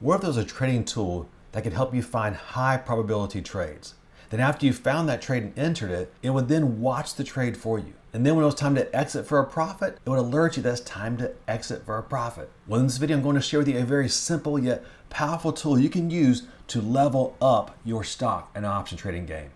What if there was a trading tool that could help you find high probability trades? Then after you found that trade and entered it, it would then watch the trade for you. And then when it was time to exit for a profit, it would alert you that it's time to exit for a profit. Well, in this video, I'm going to share with you a very simple yet powerful tool you can use to level up your stock and option trading game.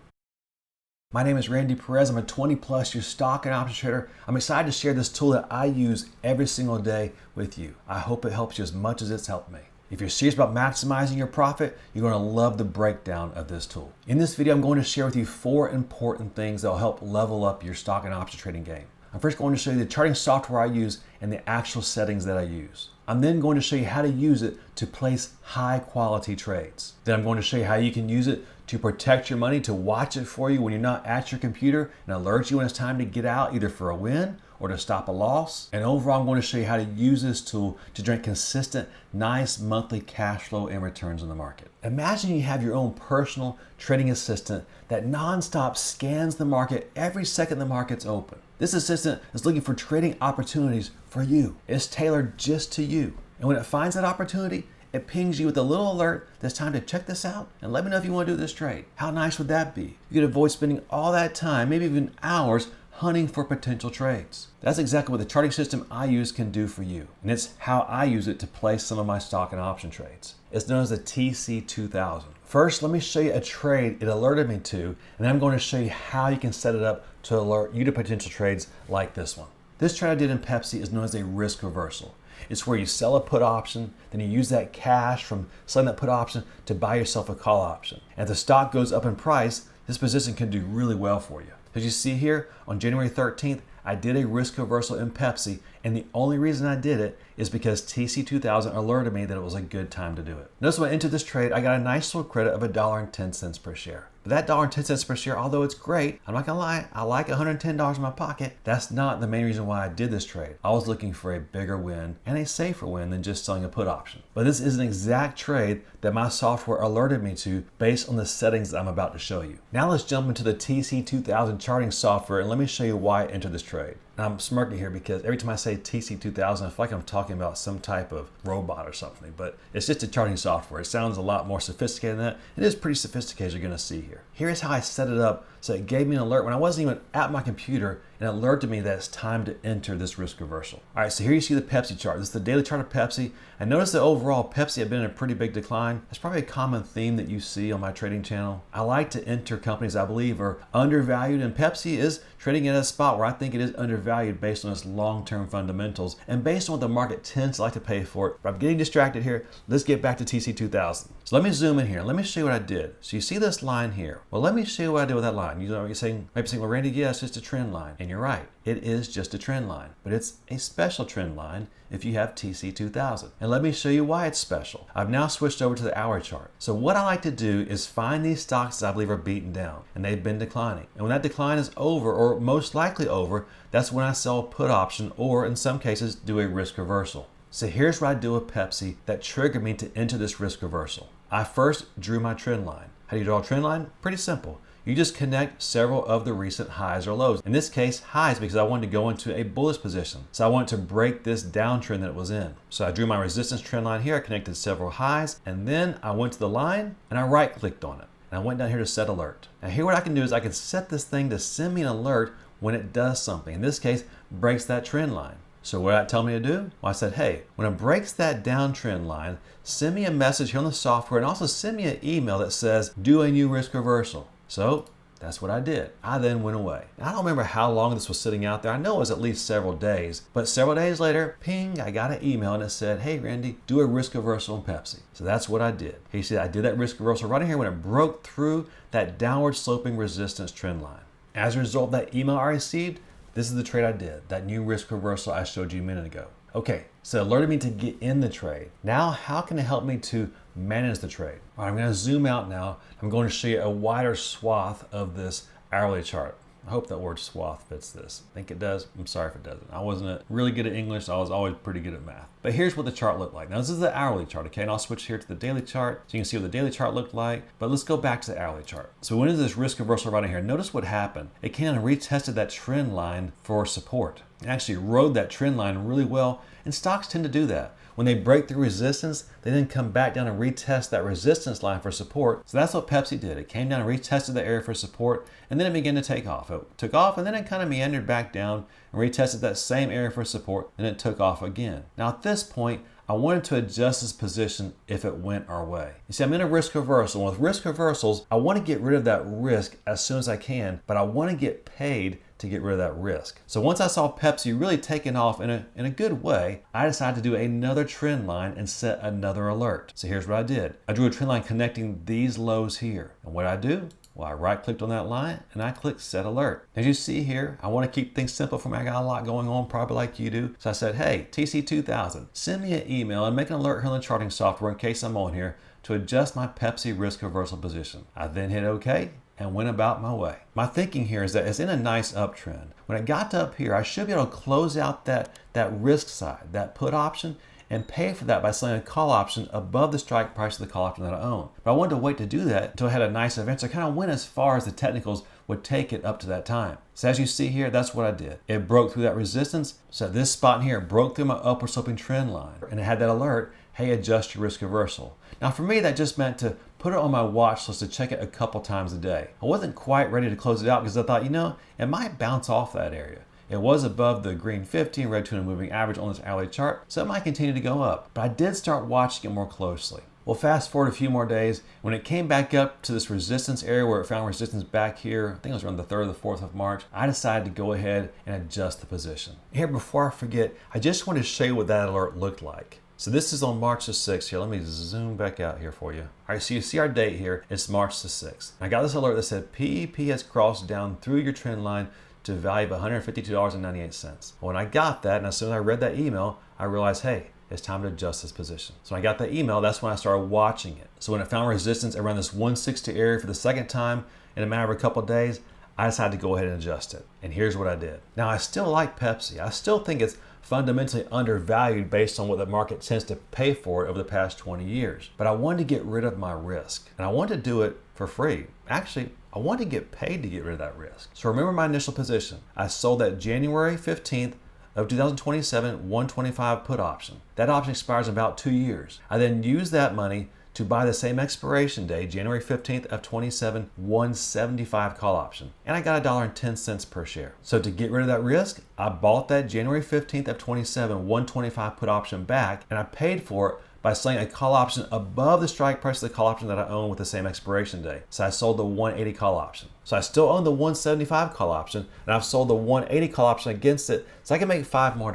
My name is Randy Perez. I'm a 20+ year stock and option trader. I'm excited to share this tool that I use every single day with you. I hope it helps you as much as it's helped me. If you're serious about maximizing your profit, you're going to love the breakdown of this tool. In this video, I'm going to share with you 4 important things that will help level up your stock and option trading game. I'm first going to show you the charting software I use and the actual settings that I use. I'm then going to show you how to use it to place high quality trades. Then I'm going to show you how you can use it to protect your money, to watch it for you when you're not at your computer and alert you when it's time to get out, either for a win or to stop a loss. And overall, I'm going to show you how to use this tool to generate consistent, nice monthly cash flow and returns in the market. Imagine you have your own personal trading assistant that nonstop scans the market every second the market's open. This assistant is looking for trading opportunities for you. It's tailored just to you. And when it finds that opportunity, it pings you with a little alert that's time to check this out and let me know if you want to do this trade. How nice would that be? You could avoid spending all that time, maybe even hours, hunting for potential trades. That's exactly what the charting system I use can do for you. And it's how I use it to place some of my stock and option trades. It's known as the TC2000. First, let me show you a trade it alerted me to, and then I'm going to show you how you can set it up to alert you to potential trades like this one. This trade I did in Pepsi is known as a risk reversal. It's where you sell a put option, then you use that cash from selling that put option to buy yourself a call option. And if the stock goes up in price, this position can do really well for you. As you see here, on January 13th, I did a risk reversal in Pepsi, and the only reason I did it is because TC2000 alerted me that it was a good time to do it. Notice when I entered this trade, I got a nice little credit of $1.10 per share. But that $1.10 per share, although it's great, I'm not gonna lie, I like $110 in my pocket. That's not the main reason why I did this trade. I was looking for a bigger win and a safer win than just selling a put option. But this is an exact trade that my software alerted me to based on the settings that I'm about to show you. Now let's jump into the TC2000 charting software and let me show you why I entered this trade. Now I'm smirking here because every time I say TC2000, I feel like I'm talking about some type of robot or something, but it's just a charting software. It sounds a lot more sophisticated than that. It is pretty sophisticated, as you're gonna see here. Here's how I set it up so it gave me an alert when I wasn't even at my computer and alerted me that it's time to enter this risk reversal. All right, so here you see the Pepsi chart. This is the daily chart of Pepsi. And notice that overall Pepsi had been in a pretty big decline. That's probably a common theme that you see on my trading channel. I like to enter companies I believe are undervalued, and Pepsi is trading at a spot where I think it is undervalued based on its long-term fundamentals and based on what the market tends to like to pay for it. But I'm getting distracted here. Let's get back to TC2000. So let me zoom in here. Let me show you what I did. So you see this line here. Well, let me show you what I did with that line. You're saying, well, Randy, yes, it's just a trend line. And you're right. It is just a trend line, but it's a special trend line if you have TC2000. And let me show you why it's special. I've now switched over to the hourly chart. So what I like to do is find these stocks that I believe are beaten down and they've been declining. And when that decline is over, or most likely over, that's when I sell a put option, or in some cases do a risk reversal. So here's what I do with Pepsi that triggered me to enter this risk reversal. I first drew my trend line. How do you draw a trend line? Pretty simple. You just connect several of the recent highs or lows. In this case, highs because I wanted to go into a bullish position. So I wanted to break this downtrend that it was in. So I drew my resistance trend line here. I connected several highs, and then I went to the line and I right clicked on it. And I went down here to set alert. Now here what I can do is I can set this thing to send me an alert when it does something. In this case, breaks that trend line. So what did that tell me to do? Well, I said, hey, when it breaks that downtrend line, send me a message here on the software and also send me an email that says, do a new risk reversal. So that's what I did. I then went away. Now, I don't remember how long this was sitting out there. I know it was at least several days, but several days later, ping, I got an email and it said, hey, Randy, do a risk reversal in Pepsi. So that's what I did. You see, I did that risk reversal right in here when it broke through that downward sloping resistance trend line. As a result of that email I received, this is the trade I did, that new risk reversal I showed you a minute ago. Okay, so it alerted me to get in the trade. Now, how can it help me to manage the trade? All right, I'm gonna zoom out now. I'm going to show you a wider swath of this hourly chart. I hope that word swath fits this. I think it does. I'm sorry if it doesn't. I wasn't really good at English. I was always pretty good at math. But here's what the chart looked like. Now this is the hourly chart, okay? And I'll switch here to the daily chart so you can see what the daily chart looked like. But let's go back to the hourly chart. So we went into this risk reversal right in here. Notice what happened. It came and retested that trend line for support. It actually rode that trend line really well, and stocks tend to do that. When they break through resistance, they then come back down and retest that resistance line for support. So that's what Pepsi did. It came down and retested the area for support, and then it began to take off. It took off, and then it kind of meandered back down and retested that same area for support, and it took off again. Now at this point, I wanted to adjust this position if it went our way. You see, I'm in a risk reversal. And with risk reversals, I want to get rid of that risk as soon as I can, but I want to get paid to get rid of that risk. So once I saw Pepsi really taking off in a good way, I decided to do another trend line and set another alert. So here's what I did. I drew a trend line connecting these lows here. And what I do? Well, I right-clicked on that line and I clicked Set Alert. As you see here, I want to keep things simple for me. I got a lot going on, probably like you do. So I said, hey, TC2000, send me an email and make an alert here in the charting software in case I'm on here to adjust my Pepsi risk reversal position. I then hit OK and went about my way. My thinking here is that it's in a nice uptrend. When it got to up here, I should be able to close out that risk side, that put option, and pay for that by selling a call option above the strike price of the call option that I own. But I wanted to wait to do that until I had a nice event, so I kind of went as far as the technicals would take it up to that time. So as you see here, that's what I did. It broke through that resistance. So this spot in here broke through my upward sloping trend line, and it had that alert, hey, adjust your risk reversal. Now for me, that just meant to put it on my watch list to check it a couple times a day. I wasn't quite ready to close it out because I thought, it might bounce off that area. It was above the green 50 and red 200 moving average on this hourly chart, so it might continue to go up. But I did start watching it more closely. Well, fast forward a few more days. When it came back up to this resistance area where it found resistance back here, I think it was around the 3rd or the 4th of March, I decided to go ahead and adjust the position. Here, before I forget, I just wanted to show you what that alert looked like. So this is on March the 6th here. Let me zoom back out here for you. All right, so you see our date here. It's March the 6th. I got this alert that said PEP has crossed down through your trend line to a value of $152.98. When I got that, and as soon as I read that email, I realized, hey, it's time to adjust this position. So when I got that email, that's when I started watching it. So when it found resistance around this 160 area for the second time in a matter of a couple of days, I decided to go ahead and adjust it. And here's what I did. Now, I still like Pepsi. I still think it's fundamentally undervalued based on what the market tends to pay for it over the past 20 years. But I wanted to get rid of my risk, and I wanted to do it for free. Actually, I want to get paid to get rid of that risk. So remember my initial position. I sold that January 15th of 2027 125 put option. That option expires in about 2 years. I then used that money to buy the same expiration day, January 15th of 27 175 call option. And I got $1.10 per share. So to get rid of that risk, I bought that January 15th of 27 125 put option back, and I paid for it by selling a call option above the strike price of the call option that I own with the same expiration day. So I sold the 180 call option. So I still own the 175 call option, and I've sold the 180 call option against it, so I can make $5 more.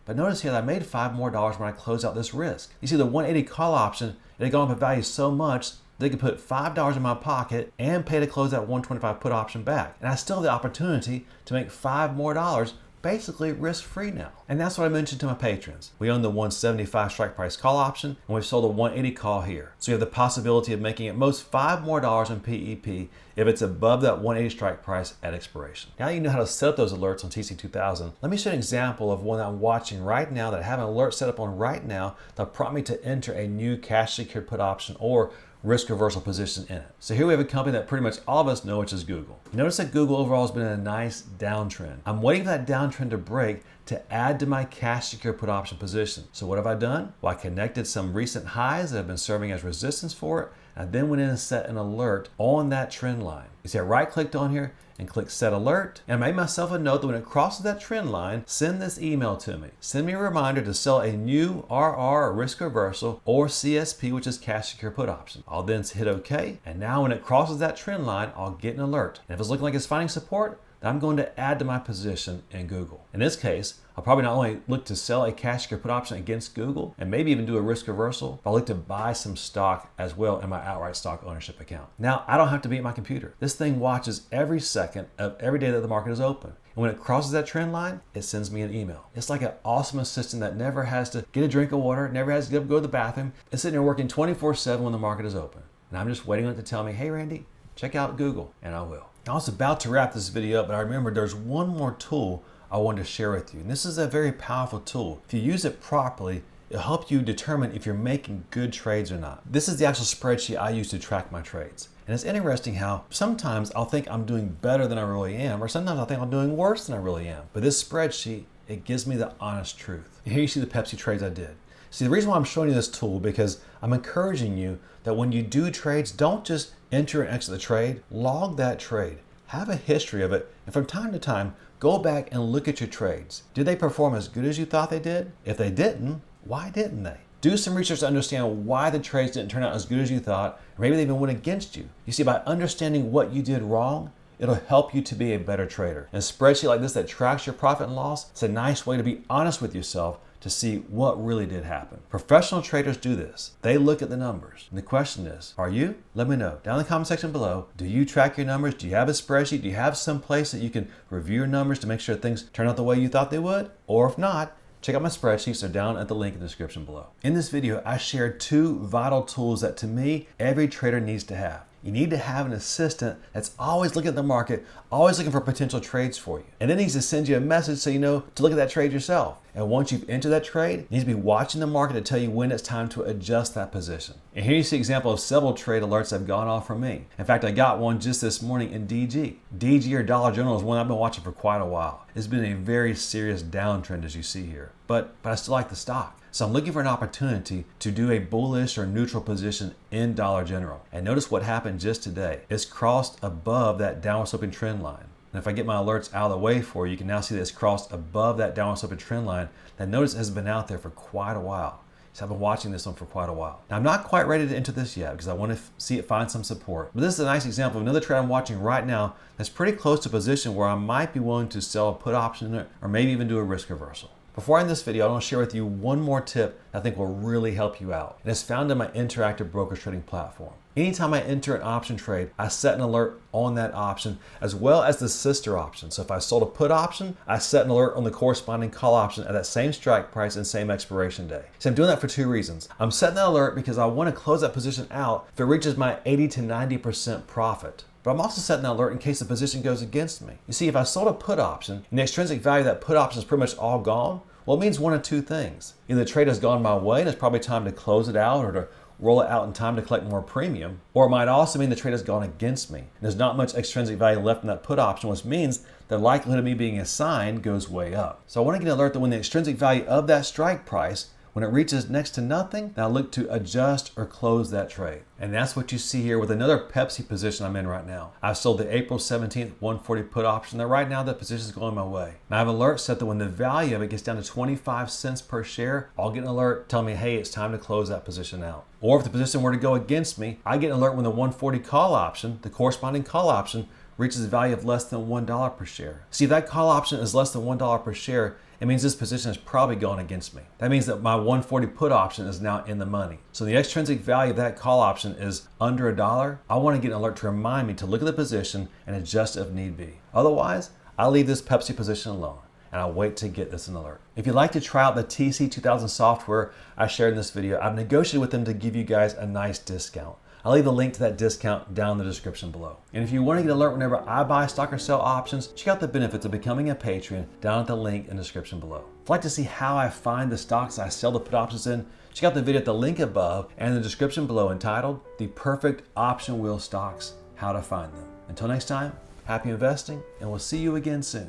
But notice here that I made $5 more when I closed out this risk. You see, the 180 call option, it had gone up in value so much they could put $5 in my pocket and pay to close that 125 put option back. And I still have the opportunity to make $5 more, basically risk-free now. And that's what I mentioned to my patrons. We own the 175 strike price call option, and we've sold a 180 call here. So you have the possibility of making at most $5 more in PEP if it's above that 180 strike price at expiration. Now you know how to set up those alerts on TC2000. Let me show you an example of one that I'm watching right now that I have an alert set up on right now that'll prompt me to enter a new cash secured put option or risk reversal position in it. So here we have a company that pretty much all of us know, which is Google. Notice that Google overall has been in a nice downtrend. I'm waiting for that downtrend to break to add to my cash secure put option position. So what have I done? Well, I connected some recent highs that have been serving as resistance for it. I then went in and set an alert on that trend line. You see, I right clicked on here and click set alert, and I made myself a note that when it crosses that trend line, send this email to me. Send me a reminder to sell a new RR or risk reversal or CSP, which is cash secure put option. I'll then hit OK, and now when it crosses that trend line, I'll get an alert. And if it's looking like it's finding support, then I'm going to add to my position in Google. In this case, I'll probably not only look to sell a cash secure put option against Google and maybe even do a risk reversal, but I'll look to buy some stock as well in my outright stock ownership account. Now, I don't have to be at my computer. This thing watches every second of every day that the market is open. And when it crosses that trend line, it sends me an email. It's like an awesome assistant that never has to get a drink of water, never has to get up and go to the bathroom. It's sitting there working 24/7 when the market is open. And I'm just waiting on it to tell me, hey, Randy, check out Google, and I will. I was about to wrap this video up, but I remembered there's one more tool I wanted to share with you. And this is a very powerful tool. If you use it properly, it'll help you determine if you're making good trades or not. This is the actual spreadsheet I use to track my trades. And it's interesting how sometimes I'll think I'm doing better than I really am, or sometimes I'll think I'm doing worse than I really am. But this spreadsheet, it gives me the honest truth. And here you see the Pepsi trades I did. See, the reason why I'm showing you this tool because I'm encouraging you that when you do trades, don't just enter and exit the trade, log that trade. Have a history of it, and from time to time, go back and look at your trades. Did they perform as good as you thought they did? If they didn't, why didn't they? Do some research to understand why the trades didn't turn out as good as you thought, or maybe they even went against you. You see, by understanding what you did wrong, it'll help you to be a better trader. And a spreadsheet like this that tracks your profit and loss, it's a nice way to be honest with yourself to see what really did happen. Professional traders do this. They look at the numbers. And the question is, are you? Let me know down in the comment section below. Do you track your numbers? Do you have a spreadsheet? Do you have some place that you can review your numbers to make sure things turn out the way you thought they would? Or if not, check out my spreadsheets. They're down at the link in the description below. In this video, I shared 2 vital tools that to me, every trader needs to have. You need to have an assistant that's always looking at the market, always looking for potential trades for you. And then he needs to send you a message so you know to look at that trade yourself. And once you've entered that trade, he needs to be watching the market to tell you when it's time to adjust that position. And here you see an example of several trade alerts that have gone off from me. In fact, I got one just this morning in DG. DG or Dollar General is one I've been watching for quite a while. It's been a very serious downtrend as you see here, but I still like the stock. So I'm looking for an opportunity to do a bullish or neutral position in Dollar General. And notice what happened just today. It's crossed above that downward sloping trend line. And if I get my alerts out of the way for you, you can now see that it's crossed above that downward sloping trend line that notice has been out there for quite a while. So I've been watching this one for quite a while. Now I'm not quite ready to enter this yet because I want to see it find some support. But this is a nice example of another trade I'm watching right now that's pretty close to a position where I might be willing to sell a put option in it or maybe even do a risk reversal. Before I end this video, I want to share with you one more tip that I think will really help you out. And it's found in my interactive brokerage trading platform. Anytime I enter an option trade, I set an alert on that option as well as the sister option. So if I sold a put option, I set an alert on the corresponding call option at that same strike price and same expiration day. So I'm doing that for 2 reasons. I'm setting that alert because I want to close that position out if it reaches my 80 to 90% profit. But I'm also setting an alert in case the position goes against me. You see, if I sold a put option and the extrinsic value of that put option is pretty much all gone, well, it means one of 2 things. Either the trade has gone my way and it's probably time to close it out or to roll it out in time to collect more premium, or it might also mean the trade has gone against me. And there's not much extrinsic value left in that put option, which means the likelihood of me being assigned goes way up. So I want to get an alert that when the extrinsic value of that strike price, when it reaches next to nothing, then I look to adjust or close that trade. And that's what you see here with another Pepsi position I'm in right now. I've sold the April 17th 140 put option that right now that position is going my way. And I have an alert set that when the value of it gets down to 25 cents per share, I'll get an alert telling me, hey, it's time to close that position out. Or if the position were to go against me, I get an alert when the 140 call option, the corresponding call option, reaches a value of less than $1 per share. See, if that call option is less than $1 per share, it means this position is probably going against me. That means that my 140 put option is now in the money. So the extrinsic value of that call option is under $1. I want to get an alert to remind me to look at the position and adjust if need be. Otherwise, I'll leave this Pepsi position alone and I'll wait to get this an alert. If you'd like to try out the TC2000 software I shared in this video, I've negotiated with them to give you guys a nice discount. I'll leave a link to that discount down in the description below. And if you want to get an alert whenever I buy stock or sell options, check out the benefits of becoming a patron down at the link in the description below. If you'd like to see how I find the stocks I sell the put options in, check out the video at the link above and in the description below entitled The Perfect Option Wheel Stocks, How to Find Them. Until next time, happy investing, and we'll see you again soon.